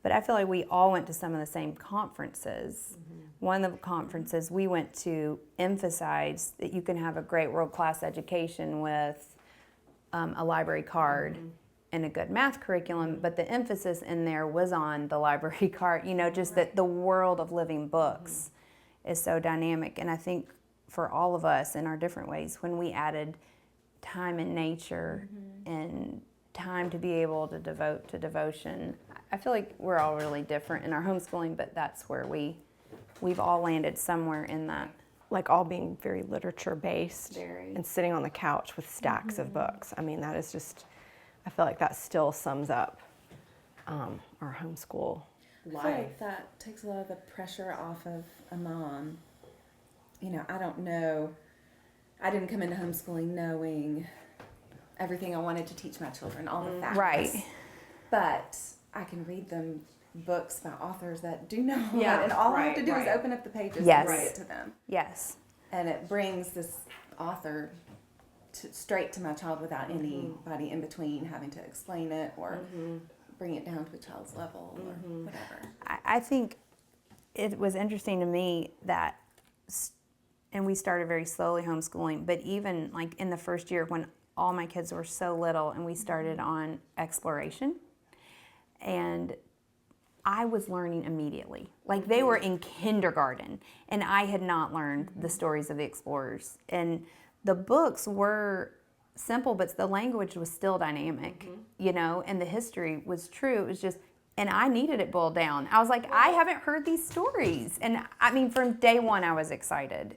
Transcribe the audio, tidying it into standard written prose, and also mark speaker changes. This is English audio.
Speaker 1: But I feel like we all went to some of the same conferences. One of the conferences we went to emphasized that you can have a great world-class education with a library card and a good math curriculum, but the emphasis in there was on the library card, just that the world of living books is so dynamic. And I think for all of us in our different ways, when we added time in nature and time to be able to devote to devotion, I feel like we're all really different in our homeschooling, but that's where we've all landed somewhere in that.
Speaker 2: Like all being very literature based
Speaker 1: Very.
Speaker 2: and sitting on the couch with stacks of books. I mean, that is just, I feel like that still sums up our homeschool
Speaker 3: I feel
Speaker 2: life.
Speaker 3: like that takes a lot of the pressure off of a mom. I don't know. I didn't come into homeschooling knowing everything I wanted to teach my children, all the facts.
Speaker 1: Right.
Speaker 3: But I can read them books by authors that do know
Speaker 2: Yeah,
Speaker 3: it, and all I have to do
Speaker 2: right.
Speaker 3: is open up the pages
Speaker 1: Yes.
Speaker 3: and read it to them.
Speaker 1: Yes.
Speaker 3: And it brings this author straight to my child without anybody in between having to explain it or bring it down to a child's level or whatever.
Speaker 1: I think it was interesting to me that, and we started very slowly homeschooling, but even like in the first year when all my kids were so little and we started on exploration, and I was learning immediately. Like they were in kindergarten and I had not learned the stories of the explorers. And the books were simple, but the language was still dynamic, and the history was true. It was just, and I needed it boiled down. I was like, I haven't heard these stories. And I mean, from day one, I was excited.